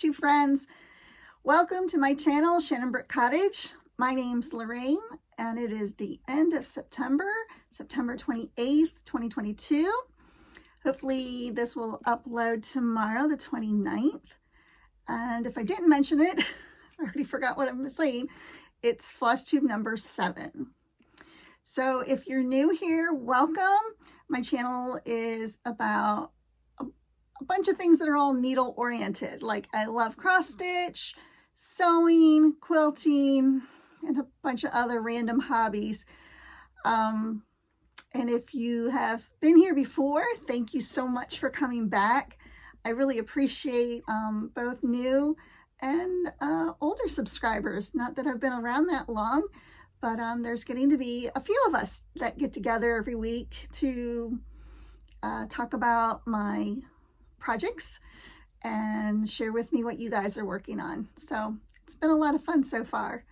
Flosstube friends. Welcome to my channel, Cottage. My name's Lorraine, and it is the end of September 28th, 2022. Hopefully this will upload tomorrow, the 29th. And if I didn't mention it, I already forgot what I'm saying. It's Flosstube number 7. So if you're new here, welcome. My channel is about a bunch of things that are all needle oriented. Like I love cross stitch, sewing, quilting, and a bunch of other random hobbies. And if you have been here before, thank you so much for coming back. I really appreciate both new and older subscribers. Not that I've been around that long, but there's getting to be a few of us that get together every week to talk about my projects and share with me what you guys are working on. So it's been a lot of fun so far,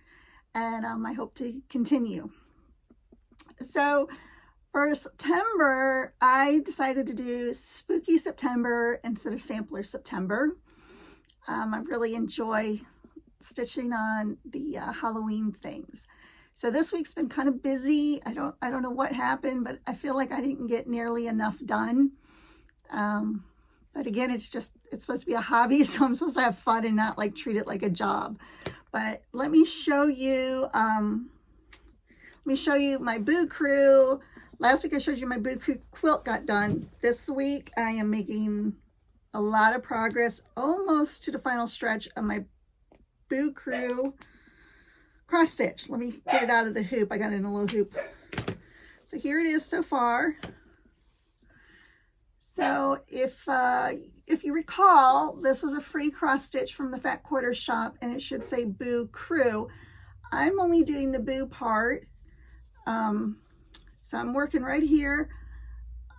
and I hope to continue. So for September, I decided to do Spooky September instead of Sampler September. I really enjoy stitching on the Halloween things. So this week's been kind of busy. I don't know what happened, but I feel like I didn't get nearly enough done. But again, it's supposed to be a hobby, so I'm supposed to have fun and not like treat it like a job. But let me show you my Boo Crew. Last week I showed you my Boo Crew quilt got done. This week I am making a lot of progress, almost to the final stretch of my Boo Crew cross stitch. Let me get it out of the hoop. I got it in a little hoop. So here it is so far. So if you recall, this was a free cross stitch from the Fat Quarter shop, and it should say Boo Crew. I'm only doing the Boo part. So I'm working right here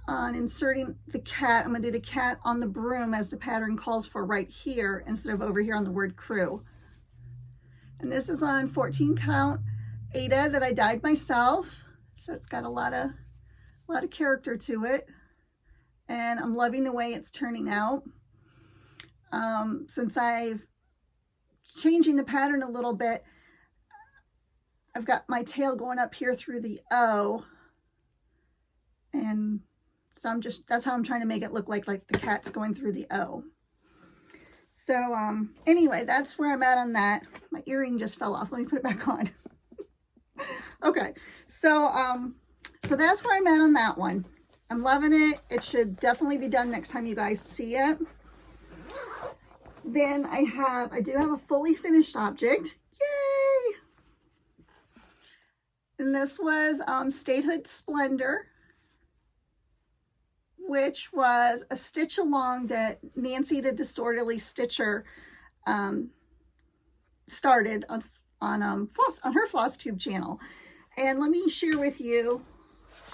on inserting the cat. I'm going to do the cat on the broom as the pattern calls for right here instead of over here on the word crew. And this is on 14 count Ada that I dyed myself. So it's got a lot of character to it. And I'm loving the way it's turning out. Since I've changing the pattern a little bit, I've got my tail going up here through the O. And so that's how I'm trying to make it look like the cat's going through the O. So anyway, that's where I'm at on that. My earring just fell off. Let me put it back on. Okay, so that's where I'm at on that one. I'm loving it. It should definitely be done next time you guys see it. Then I do have a fully finished object. Yay! And this was Statehood Splendor, which was a stitch along that Nancy the Disorderly Stitcher started on her Flosstube channel. And let me share with you,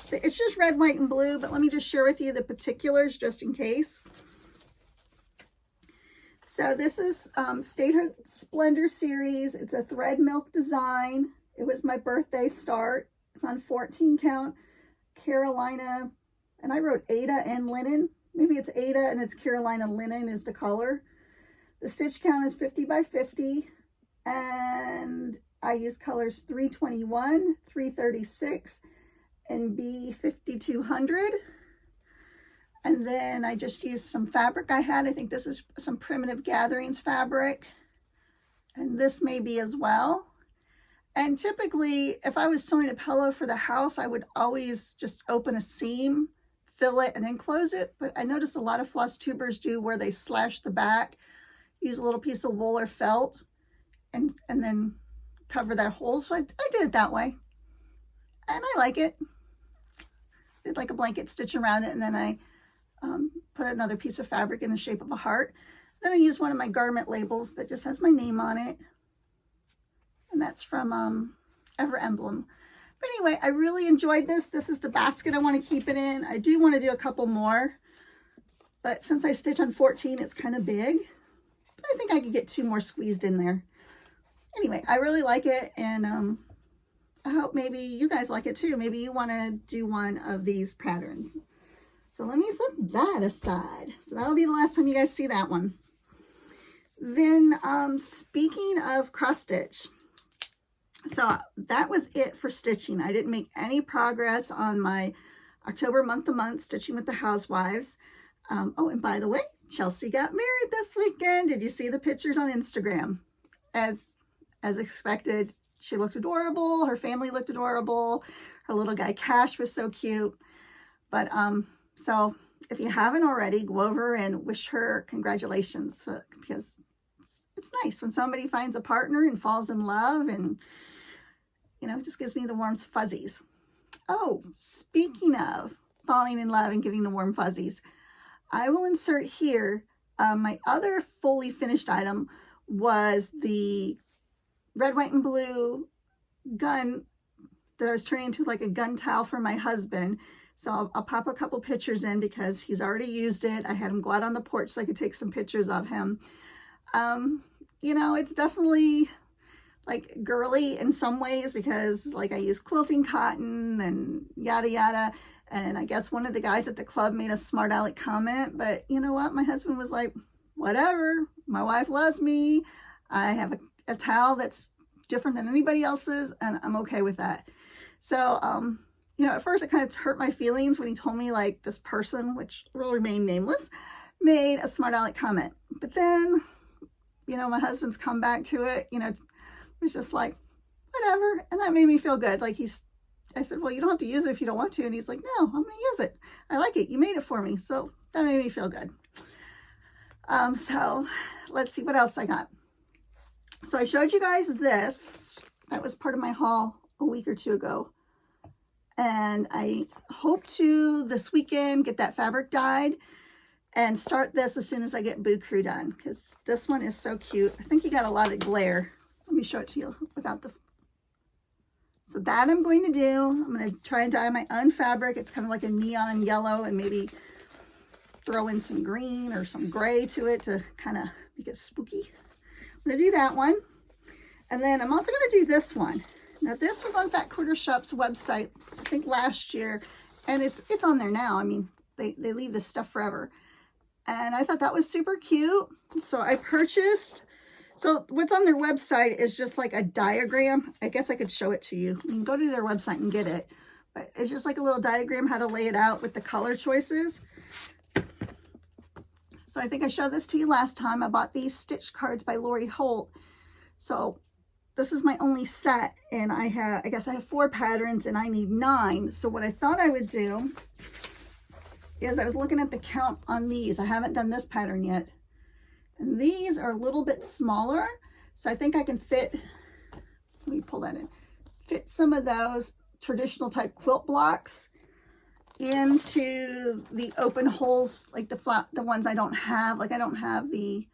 it's just red, white, and blue, but let me just share with you the particulars just in case. So this is Statehood Splendor series. It's a thread milk design. It was my birthday start. It's on 14 count Carolina. And I wrote Ada and linen. Maybe it's Ada and it's Carolina linen is the color. The stitch count is 50 by 50. And I use colors 321, 336, and B5200. And then I just used some fabric I had. I think this is some Primitive Gatherings fabric. And this may be as well. And typically, if I was sewing a pillow for the house, I would always just open a seam, fill it, and then close it. But I noticed a lot of floss tubers do where they slash the back, use a little piece of wool or felt, and then cover that hole. So I did it that way. And I like it. Did like a blanket stitch around it, and then I put another piece of fabric in the shape of a heart. Then I used one of my garment labels that just has my name on it. And that's from Ever Emblem. But anyway, I really enjoyed this. This is the basket I want to keep it in. I do want to do a couple more, but since I stitch on 14, it's kind of big. But I think I could get 2 more squeezed in there. Anyway, I really like it, and I hope maybe you guys like it too. Maybe you want to do one of these patterns. So let me set that aside. So that'll be the last time you guys see that one. Then speaking of cross stitch, so that was it for stitching. I didn't make any progress on my October month-to-month stitching with the housewives. Oh, and by the way, Chelsea got married this weekend. Did you see the pictures on Instagram? As expected, she looked adorable. Her family looked adorable. Her little guy Cash was so cute. But so if you haven't already, go over and wish her congratulations, because it's nice when somebody finds a partner and falls in love, and you know, it just gives me the warm fuzzies. Oh, speaking of falling in love and giving the warm fuzzies, I will insert here my other fully finished item was the red, white, and blue gun that I was turning into like a gun towel for my husband. So I'll pop a couple pictures in because he's already used it. I had him go out on the porch so I could take some pictures of him. You know, it's definitely like girly in some ways because like I use quilting cotton and yada yada. And I guess one of the guys at the club made a smart aleck comment, but you know what? My husband was like, whatever, my wife loves me. I have a towel that's different than anybody else's, and I'm okay with that. So, you know, at first it kind of hurt my feelings when he told me like this person, which will remain nameless, made a smart aleck comment. But then, you know, my husband's come back to it, you know, it was just like, whatever. And that made me feel good. Like I said, well, you don't have to use it if you don't want to. And he's like, no, I'm going to use it. I like it. You made it for me. So that made me feel good. So let's see what else I got. So I showed you guys this. That was part of my haul a week or two ago. And I hope to this weekend get that fabric dyed and start this as soon as I get Boo Crew done, because this one is so cute. I think you got a lot of glare. Let me show it to you without the... So that I'm going to do. I'm going to try and dye my own fabric. It's kind of like a neon yellow, and maybe throw in some green or some gray to it to kind of make it spooky. I'm going to do that one. And then I'm also going to do this one. Now this was on Fat Quarter Shop's website, I think last year, and it's on there now. I mean, they leave this stuff forever. And I thought that was super cute. So I purchased... So what's on their website is just like a diagram. I guess I could show it to you. You can go to their website and get it. But it's just like a little diagram how to lay it out with the color choices. So I think I showed this to you last time. I bought these stitch cards by Lori Holt. So this is my only set, and I guess I have 4 patterns and I need 9. So what I thought I would do is I was looking at the count on these. I haven't done this pattern yet. And these are a little bit smaller, so I think I can fit, let me pull that in, fit some of those traditional type quilt blocks into the open holes, like the ones I don't have. Like I don't have the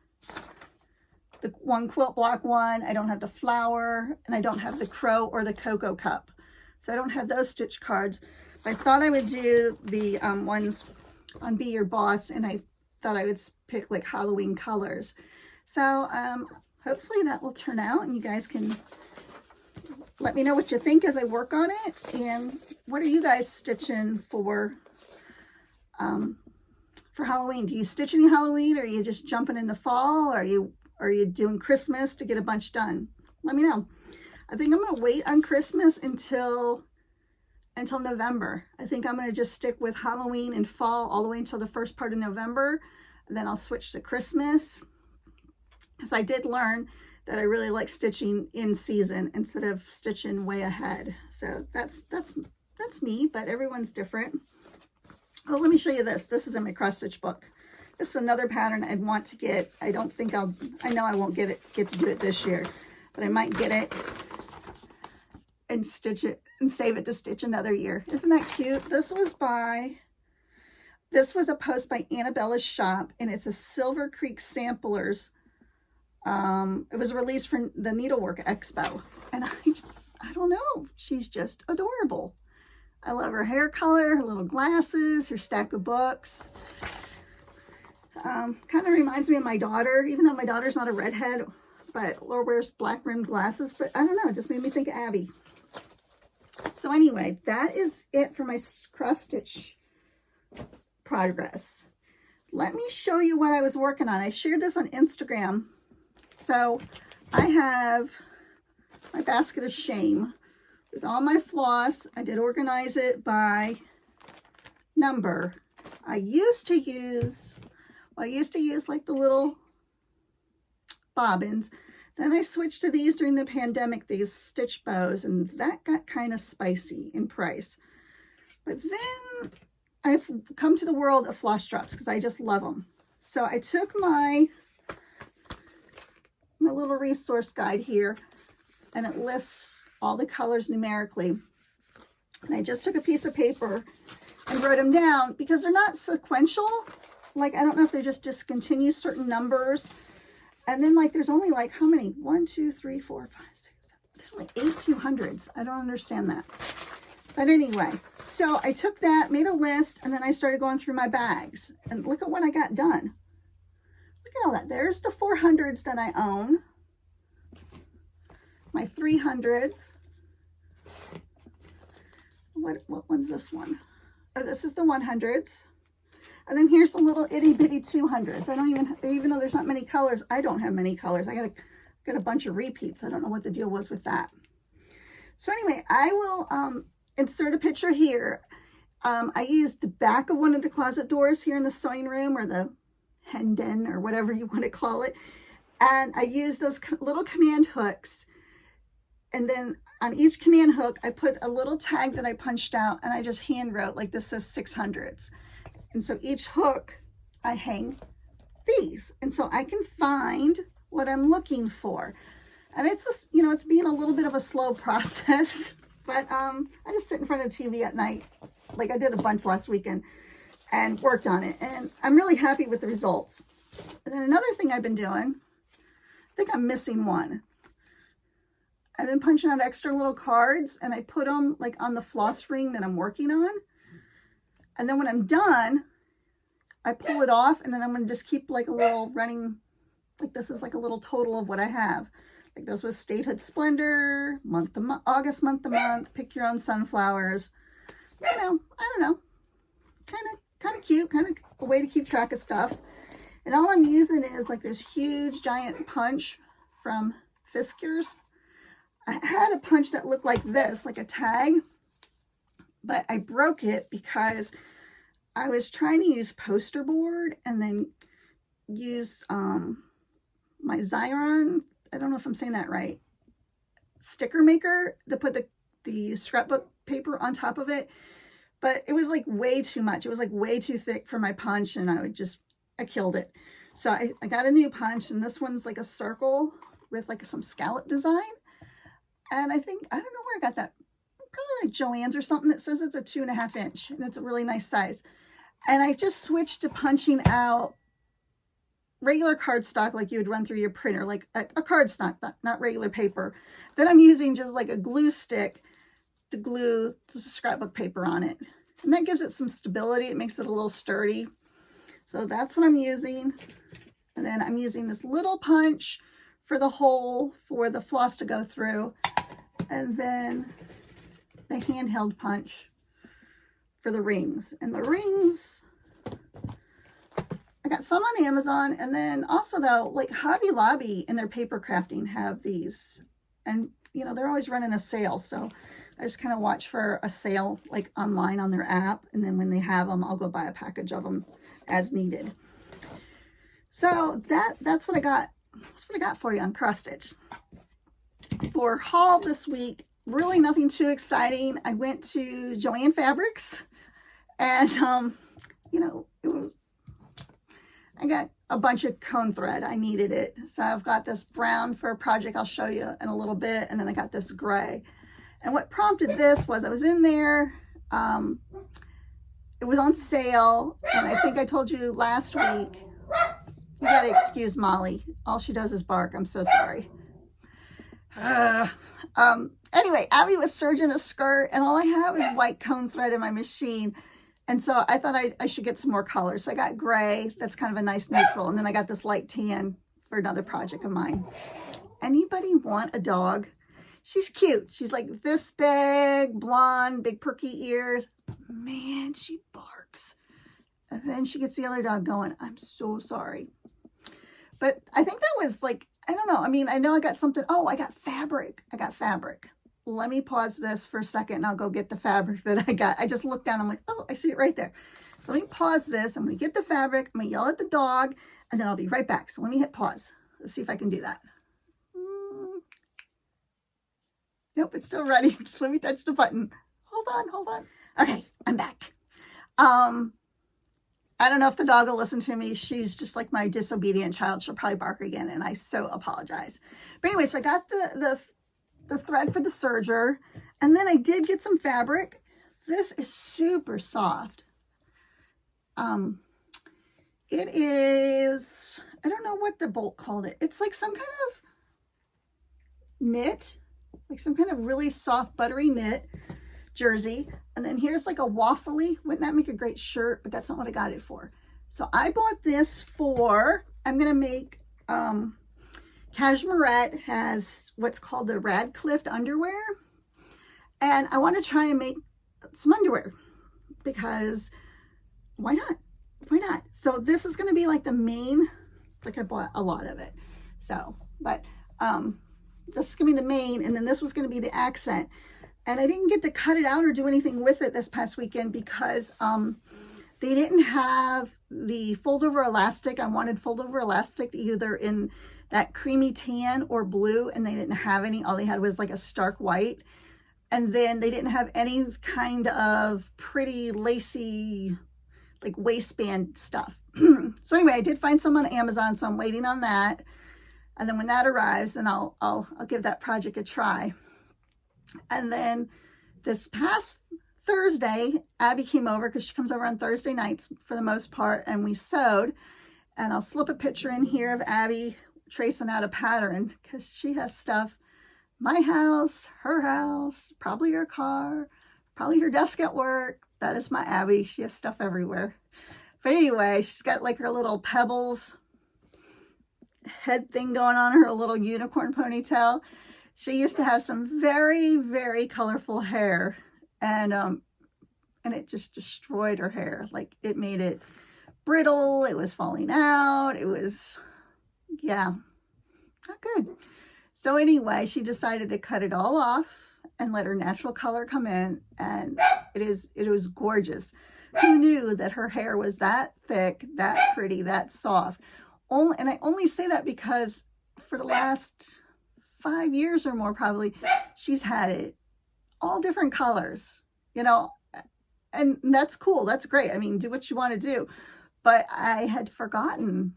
one quilt block one, I don't have the flower, and I don't have the crow or the cocoa cup. So I don't have those stitch cards. I thought I would do the ones on Be Your Boss, and I thought I would pick like Halloween colors. So hopefully that will turn out, and you guys can let me know what you think as I work on it. And what are you guys stitching for Halloween? Do you stitch any Halloween, or are you just jumping into fall? Or are you doing Christmas to get a bunch done? Let me know. I think I'm going to wait on Christmas until November. I think I'm going to just stick with Halloween and fall all the way until the first part of November. And then I'll switch to Christmas. Because I did learn that I really like stitching in season instead of stitching way ahead. So that's me, but everyone's different. Oh, let me show you this. This is in my cross stitch book. This is another pattern I'd want to get. I know I won't get to do it this year, but I might get it and stitch it and save it to stitch another year. Isn't that cute? This was a post by Annabella's shop, and it's a Silver Creek Samplers. It was released for the Needlework Expo, and I don't know, she's just adorable. I love her hair color, her little glasses, her stack of books. Kind of reminds me of my daughter, even though my daughter's not a redhead, but Laura wears black rimmed glasses. But I don't know, it just made me think of Abby. So anyway, that is it for my cross stitch progress. Let me show you what I was working on. I shared this on Instagram So I have my basket of shame with all my floss. I did organize it by number. I used to use like the little bobbins. Then I switched to these during the pandemic, these stitch bows, and that got kind of spicy in price. But then I've come to the world of floss drops because I just love them. So I took my little resource guide here, and it lists all the colors numerically. And I just took a piece of paper and wrote them down because they're not sequential. Like, I don't know if they just discontinue certain numbers. And then, like, there's only, like, how many? 1, 2, 3, 4, 5, 6, 7. There's only 8 200s. I don't understand that. But anyway, so I took that, made a list, and then I started going through my bags. And look at what I got done. Look at all that. There's the 400s that I own. My 300s. What one's this one? Oh, this is the 100s. And then here's the little itty bitty 200s. I don't even though there's not many colors, I don't have many colors. I got a bunch of repeats. I don't know what the deal was with that. So anyway, I will insert a picture here. I used the back of one of the closet doors here in the sewing room, or the hen den, or whatever you want to call it. And I used those little command hooks. And then on each command hook, I put a little tag that I punched out, and I just hand wrote, like, this says 600s. And so each hook, I hang these. And so I can find what I'm looking for. And it's just, it's being a little bit of a slow process. But I just sit in front of the TV at night, like I did a bunch last weekend, and worked on it. And I'm really happy with the results. And then another thing I've been doing, I think I'm missing one. I've been punching out extra little cards, and I put them, like, on the floss ring that I'm working on. And then when I'm done, I pull it off, and then I'm going to just keep, like, a little running, like, this is like a little total of what I have. Like, this was Statehood Splendor, August month to month, pick your own sunflowers. I don't know. Kind of cute, kind of a way to keep track of stuff. And all I'm using is, like, this huge giant punch from Fiskars. I had a punch that looked like this, like a tag, but I broke it because I was trying to use poster board and then use my Xyron, I don't know if I'm saying that right, sticker maker to put the scrapbook paper on top of it. But it was, like, way too much. It was, like, way too thick for my punch, and I killed it. So I got a new punch, and this one's like a circle with, like, some scallop design. And I don't know where I got that. Probably like Joann's or something. It says it's a 2.5 inch, and it's a really nice size. And I just switched to punching out regular cardstock, like you would run through your printer, like a cardstock, not regular paper. Then I'm using just like a glue stick to glue the scrapbook paper on it. And that gives it some stability. It makes it a little sturdy. So that's what I'm using. And then I'm using this little punch for the hole for the floss to go through. And then the handheld punch for the rings. And the rings, I got some on Amazon. And then also, though, like Hobby Lobby in their paper crafting have these. And, they're always running a sale. So I just kind of watch for a sale, like, online on their app. And then when they have them, I'll go buy a package of them as needed. So that's what I got. That's what I got for you on cross stitch. For haul this week, really nothing too exciting. I went to Joann Fabrics, and I got a bunch of cone thread. I needed it, so I've got this brown for a project I'll show you in a little bit, and then I got this gray. And what prompted this was I was in there. It was on sale, and I think I told you last week. You gotta excuse Molly. All she does is bark. I'm so sorry. Anyway, Abby was serging a skirt, and all I have is white cone thread in my machine. And so I thought I should get some more colors. So I got gray. That's kind of a nice neutral. And then I got this light tan for another project of mine. Anybody want a dog? She's cute. She's like this big, blonde, big perky ears. Man, she barks. And then she gets the other dog going. I'm so sorry. But I think that was like I don't know. I mean, I know I got something. Oh, I got fabric. I got fabric. Let me pause this for a second and I'll go get the fabric that I got. I just looked down. I'm like, oh, I see it right there. So let me pause this. I'm going to get the fabric. I'm going to yell at the dog and then I'll be right back. So let me hit pause. Let's see if I can do that. Nope, it's still ready. Just let me touch the button. Hold on, hold on. Okay, I'm back. I don't know if the dog will listen to me. She's just like my disobedient child. She'll probably bark again, and I so apologize. But anyway, so I got the thread for the serger, and then I did get some fabric. This is super soft. It is, I don't know what the bolt called it. It's like some kind of knit, like some kind of really soft, buttery knit jersey. And then here's like a waffly. Wouldn't that make a great shirt? But that's not what I got it for. So I bought this for, I'm going to make, Cashmerette has what's called the Radcliffe underwear. And I want to try and make some underwear because why not? Why not? So this is going to be like the main, like I bought a lot of it. So, but this is going to be the main, and then this was going to be the accent. And I didn't get to cut it out or do anything with it this past weekend because they didn't have the fold over elastic. I wanted fold over elastic either in that creamy tan or blue, and they didn't have any. All they had was like a stark white. And then they didn't have any kind of pretty lacy like waistband stuff. So anyway, I did find some on Amazon, so I'm waiting on that. And then when that arrives, then I'll give that project a try. And then this past Thursday, Abby came over because she comes over on Thursday nights for the most part, and we sewed. And I'll slip a picture in here of Abby tracing out a pattern because she has stuff. My house, her house, probably her car, probably her desk at work. That is my Abby. She has stuff everywhere. But anyway, she's got like her little Pebbles head thing going on, her little unicorn ponytail. She used to have some very, very colorful hair, and it just destroyed her hair. Like it made it brittle. It was falling out. It was, yeah, not good. So anyway, she decided to cut it all off and let her natural color come in, and it was gorgeous. Who knew that her hair was that thick, that pretty, that soft? And I only say that because for the last 5 years or more, probably, she's had it all different colors, you know, and that's cool. That's great. I mean, do what you want to do. But I had forgotten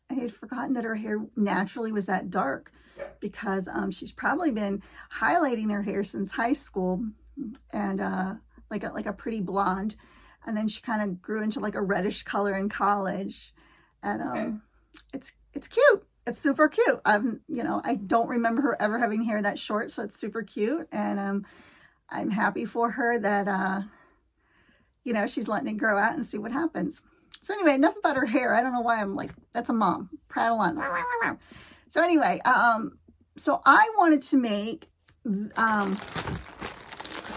that her hair naturally was that dark because she's probably been highlighting her hair since high school, and like a pretty blonde. And then she kind of grew into like a reddish color in college. And it's cute. It's super cute. I don't remember her ever having hair that short, so it's super cute. And I'm happy for her that she's letting it grow out and see what happens. So anyway, enough about her hair. I don't know why I'm like, that's a mom. Prattle on. So anyway, so I wanted to make,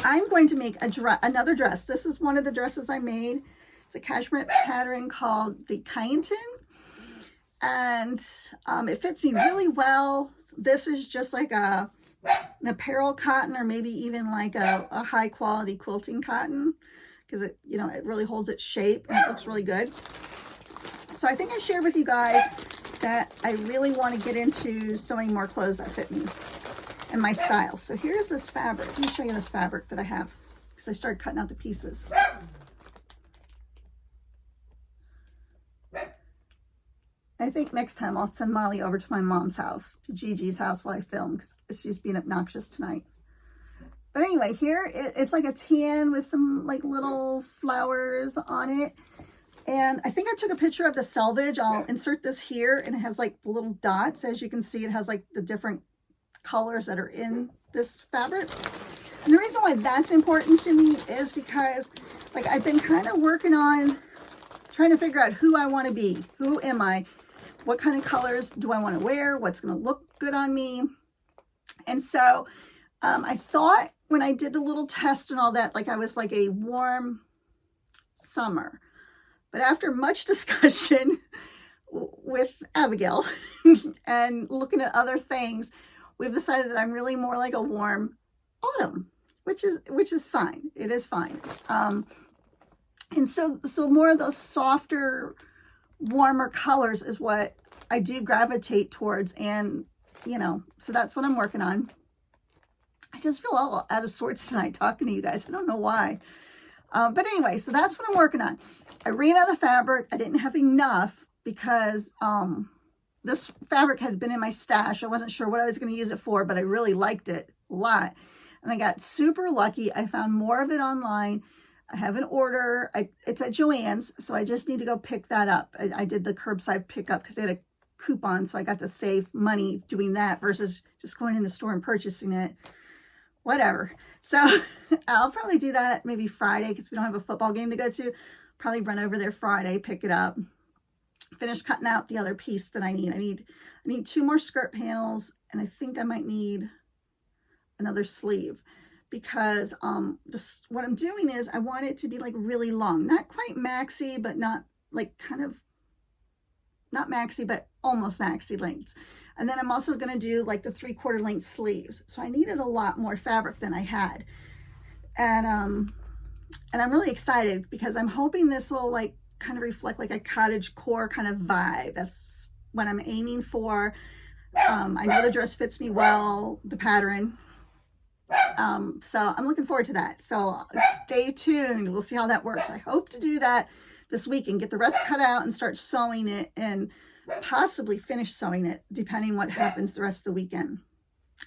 I'm going to make another dress. This is one of the dresses I made. It's a cashmere pattern called the Kineton. And it fits me really well. This is just like an apparel cotton, or maybe even like a high quality quilting cotton, because it really holds its shape and it looks really good. So I think I shared with you guys that I really want to get into sewing more clothes that fit me and my style. So here's this fabric. Let me show you this fabric that I have, because I started cutting out the pieces. I think next time I'll send Molly over to my mom's house, to Gigi's house, while I film, because she's being obnoxious tonight. But anyway, here it's like a tan with some like little flowers on it. And I think I took a picture of the selvage. I'll insert this here, and it has like little dots. As you can see, it has like the different colors that are in this fabric. And the reason why that's important to me is because like I've been kind of working on trying to figure out who I want to be. Who am I? What kind of colors do I want to wear? What's going to look good on me? And so I thought when I did the little test and all that, like I was like a warm summer. But after much discussion with Abigail and looking at other things, we've decided that I'm really more like a warm autumn, which is fine. It is fine. And so more of those softer, warmer colors is what I do gravitate towards. And, you know, so that's what I'm working on. I just feel all out of sorts tonight talking to you guys. I don't know why. But anyway, so that's what I'm working on. I ran out of fabric. I didn't have enough because this fabric had been in my stash. I wasn't sure what I was going to use it for, but I really liked it a lot. And I got super lucky. I found more of it online. I have an order. It's at Joann's, so I just need to go pick that up. I did the curbside pickup because they had a coupon, so I got to save money doing that versus just going in the store and purchasing it. Whatever. So I'll probably do that maybe Friday because we don't have a football game to go to. Probably run over there Friday, pick it up, finish cutting out the other piece that I need. I need 2 more skirt panels, and I think I might need another sleeve because what I'm doing is I want it to be like really long, not quite maxi, but not like kind of not maxi, but almost maxi lengths. And then I'm also going to do like the 3/4 length sleeves. So I needed a lot more fabric than I had. And I'm really excited because I'm hoping this will like kind of reflect like a cottage core kind of vibe. That's what I'm aiming for. I know the dress fits me well, the pattern. So I'm looking forward to that. So stay tuned. We'll see how that works. I hope to do that this week and get the rest cut out and start sewing it and possibly finish sewing it depending what happens the rest of the weekend.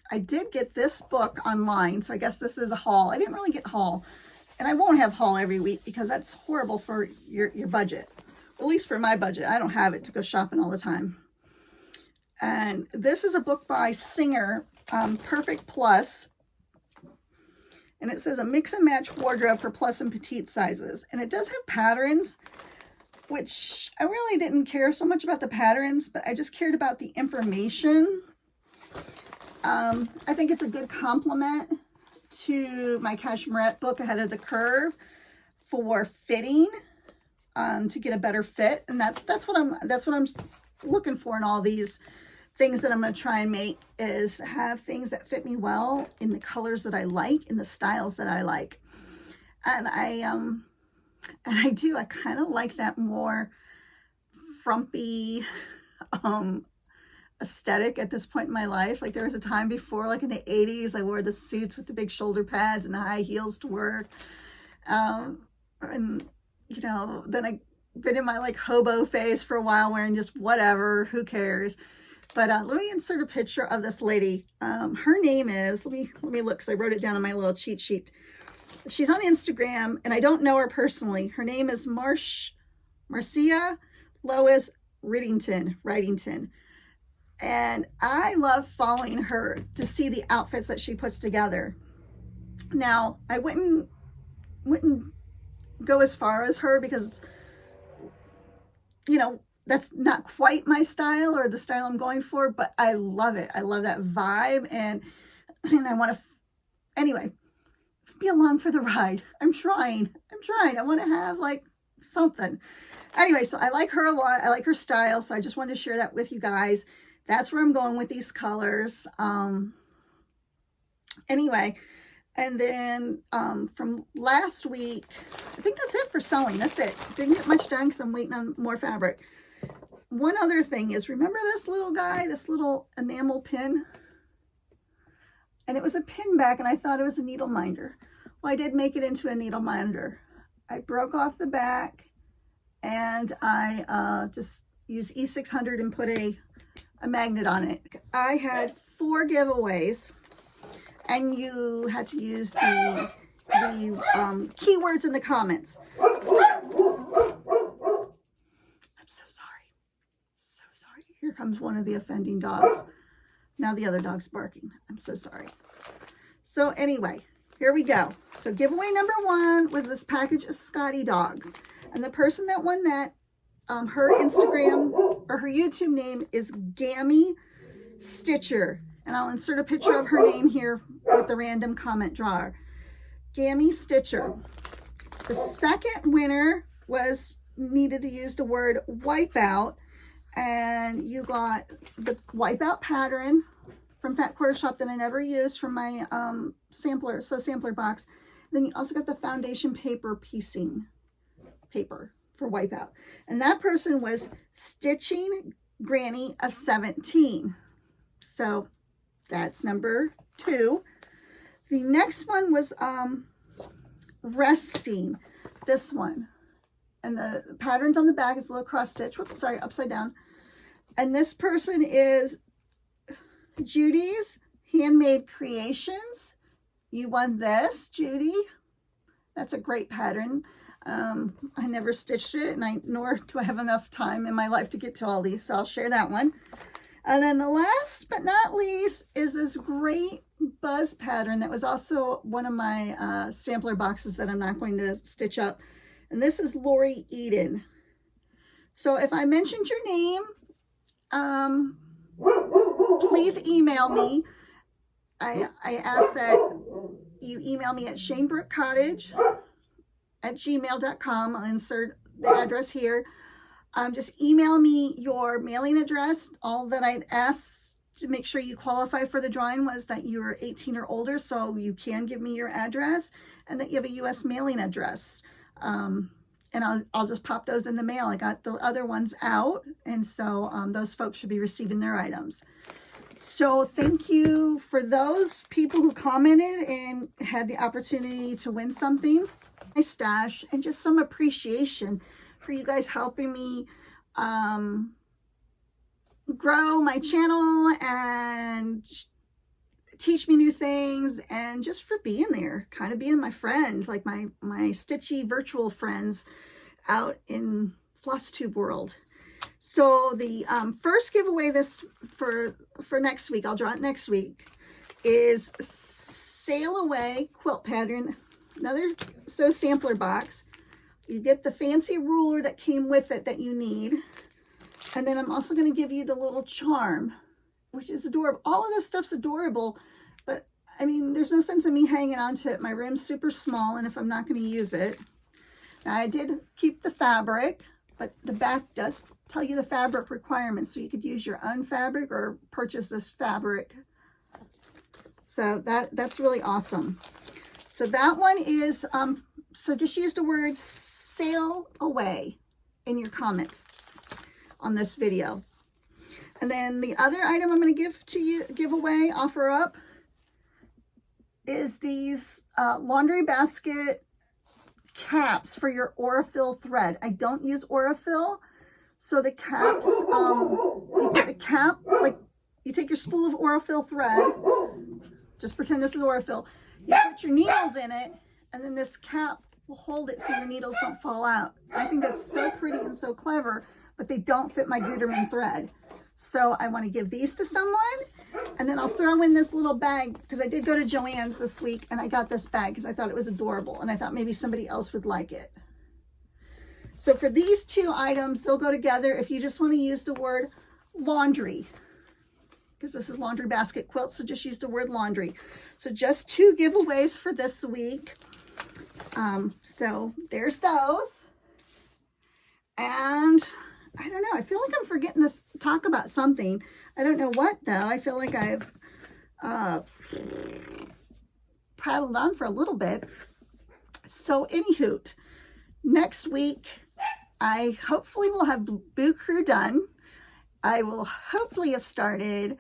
I did get this book online, so I guess this is a haul. I didn't really get haul, and I won't have haul every week because that's horrible for your budget. At least for my budget. I don't have it to go shopping all the time. And this is a book by Singer, Perfect Plus. And it says a mix and match wardrobe for plus and petite sizes. And it does have patterns, which I really didn't care so much about the patterns, but I just cared about the information. I think it's a good complement to my Cashmerette book, Ahead of the Curve, for fitting, to get a better fit. And that's what I'm looking for in all these things that I'm going to try and make, is have things that fit me well in the colors that I like, in the styles that I like. And I kind of like that more frumpy aesthetic at this point in my life. Like there was a time before, like in the 80s, I wore the suits with the big shoulder pads and the high heels to work. And you know, then I been in my like hobo phase for a while, wearing just whatever, who cares. But let me insert a picture of this lady. Her name is, let me look because I wrote it down on my little cheat sheet. She's on Instagram, and I don't know her personally. Her name is Marcia Lois Wrightington. And I love following her to see the outfits that she puts together. Now, I wouldn't go as far as her because, you know, that's not quite my style or the style I'm going for, but I love it. I love that vibe, and I want to, anyway, be along for the ride. I'm trying. I want to have like something. Anyway, so I like her a lot. I like her style, so I just wanted to share that with you guys. That's where I'm going with these colors. Anyway, and then from last week, I think that's it for sewing. That's it. Didn't get much done because I'm waiting on more fabric. One other thing is, remember this little guy, this little enamel pin? And it was a pin back, and I thought it was a needle minder. Well, I did make it into a needle minder. I broke off the back, and I just used E600 and put a magnet on it. I had 4 giveaways, and you had to use the keywords in the comments. Here comes one of the offending dogs. Now the other dog's barking. I'm so sorry. So anyway, here we go. So giveaway number 1 was this package of Scotty dogs. And the person that won that, her Instagram or her YouTube name is Gammy Stitcher. And I'll insert a picture of her name here with the random comment drawer. Gammy Stitcher. The second winner needed to use the word wipeout. And you got the wipeout pattern from Fat Quarter Shop that I never used from my sampler box. Then you also got the foundation paper piecing paper for wipeout. And that person was Stitching Granny of 17. So that's number 2. The next one was Resting, this one. And the pattern's on the back. It's a little cross stitch. Whoops, sorry, upside down. And this person is Judy's Handmade Creations. You won this, Judy. That's a great pattern. I never stitched it, and nor do I have enough time in my life to get to all these, so I'll share that one. And then the last but not least is this great buzz pattern that was also one of my sampler boxes that I'm not going to stitch up. And this is Lori Eden. So if I mentioned your name, please email me. I ask that you email me at shanebrookcottage@gmail.com. I'll insert the address here. Just email me your mailing address. All that I'd asked to make sure you qualify for the drawing was that you were 18 or older, so you can give me your address, and that you have a U.S. mailing address. And I'll just pop those in the mail. I got the other ones out, and so those folks should be receiving their items. So thank you for those people who commented and had the opportunity to win something. My stash, and just some appreciation for you guys helping me grow my channel and teach me new things, and just for being there, kind of being my friend, like my stitchy virtual friends out in Flosstube world. So the first giveaway this for next week, I'll draw it next week, is Sail Away quilt pattern. Another sampler box. You get the fancy ruler that came with it that you need. And then I'm also going to give you the little charm, which is adorable. All of this stuff's adorable, but I mean, there's no sense in me hanging on to it. My room's super small, and if I'm not going to use it. Now, I did keep the fabric, but the back does tell you the fabric requirements, so you could use your own fabric or purchase this fabric. So that's really awesome. So that one is, so just use the word sail away in your comments on this video. And then the other item I'm going to give away, offer up, is these laundry basket caps for your Aurifil thread. I don't use Aurifil, so the caps, you put the cap, like you take your spool of Aurifil thread, just pretend this is Aurifil, you put your needles in it, and then this cap will hold it so your needles don't fall out. I think that's so pretty and so clever, but they don't fit my Gutermann thread. So I want to give these to someone, and then I'll throw in this little bag, because I did go to Joann's this week and I got this bag because I thought it was adorable, and I thought maybe somebody else would like it. So for these two items, they'll go together if you just want to use the word laundry, because this is laundry basket quilt, so just use the word laundry. So just 2 giveaways for this week. So there's those. And I don't know, I feel like I'm forgetting to talk about something. I don't know what, though. I feel like I've prattled on for a little bit. So anywho, next week, I hopefully will have Boo Crew done. I will hopefully have started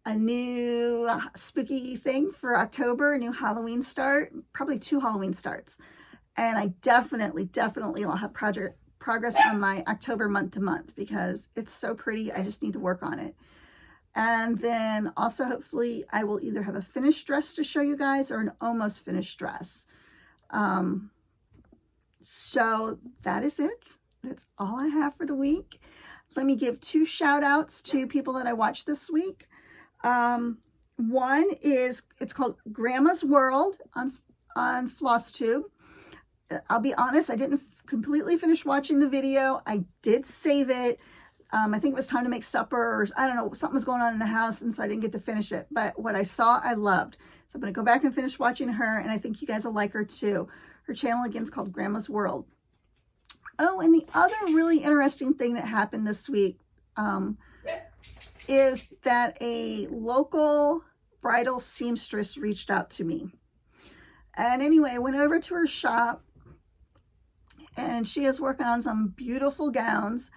a new spooky thing for October, a new Halloween start, probably 2 Halloween starts. And I definitely will have progress on my October month-to-month, because it's so pretty. I just need to work on it. And then also, hopefully, I will either have a finished dress to show you guys or an almost finished dress. So that is it. That's all I have for the week. Let me give 2 shout outs to people that I watched this week. One is, it's called Gramma's World on Flosstube. I'll be honest, I didn't completely finish watching the video. I did save it. I think it was time to make supper, or I don't know, something was going on in the house, and so I didn't get to finish it. But what I saw, I loved. So I'm going to go back and finish watching her, and I think you guys will like her too. Her channel, again, is called Gramma's World. Oh, and the other really interesting thing that happened this week, is that a local bridal seamstress reached out to me. And anyway, I went over to her shop, and she is working on some beautiful gowns.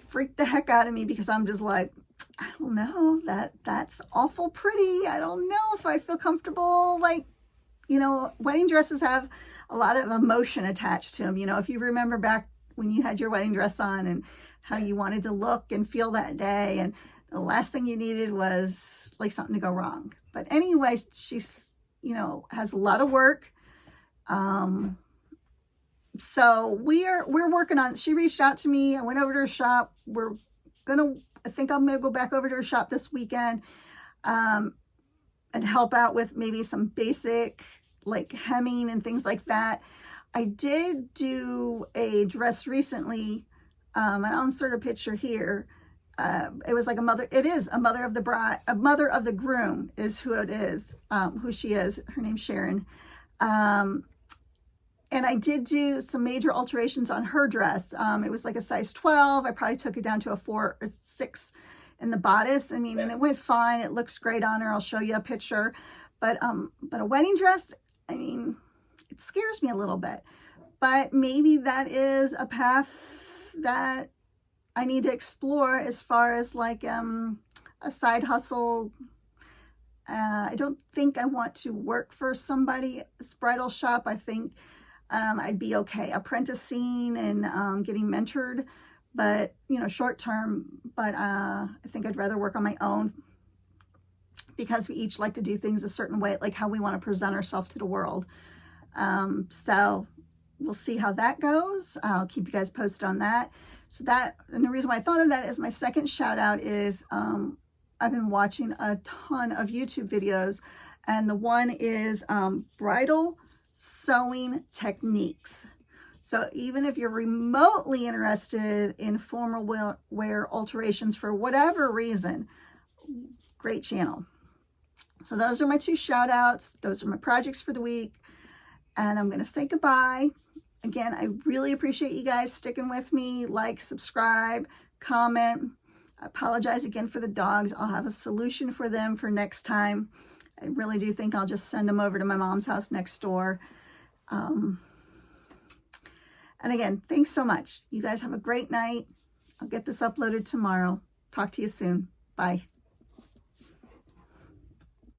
Freaked the heck out of me because I'm just like, I don't know, that's awful pretty. I don't know if I feel comfortable. Like, you know, wedding dresses have a lot of emotion attached to them. You know, if you remember back when you had your wedding dress on and how you wanted to look and feel that day, and the last thing you needed was like something to go wrong. But anyway, she's, you know, has a lot of work. So we're working on, she reached out to me. I went over to her shop. I think I'm gonna go back over to her shop this weekend, and help out with maybe some basic like hemming and things like that. I did do a dress recently, and I'll insert a picture here. It was like it is a mother of the bride, a mother of the groom is who it is, who she is. Her name's Sharon. And I did do some major alterations on her dress. It was like a size 12. I probably took it down to a 4 or 6 in the bodice. I mean, and it went fine. It looks great on her. I'll show you a picture. But a wedding dress, I mean, it scares me a little bit. But maybe that is a path that I need to explore as far as like a side hustle. I don't think I want to work for somebody's bridal shop. I think I'd be okay apprenticing and getting mentored, but, you know, short term. But I think I'd rather work on my own, because we each like to do things a certain way, like how we want to present ourselves to the world. So we'll see how that goes. I'll keep you guys posted on that. So that, and the reason why I thought of that is my second shout out is I've been watching a ton of YouTube videos, and the one is bridal sewing techniques. So even if you're remotely interested in formal wear alterations for whatever reason, great channel. So those are my 2 shout outs. Those are my projects for the week. And I'm going to say goodbye. Again, I really appreciate you guys sticking with me. Like, subscribe, comment. I apologize again for the dogs. I'll have a solution for them for next time. I really do think I'll just send them over to my mom's house next door. And again, thanks so much. You guys have a great night. I'll get this uploaded tomorrow. Talk to you soon. Bye.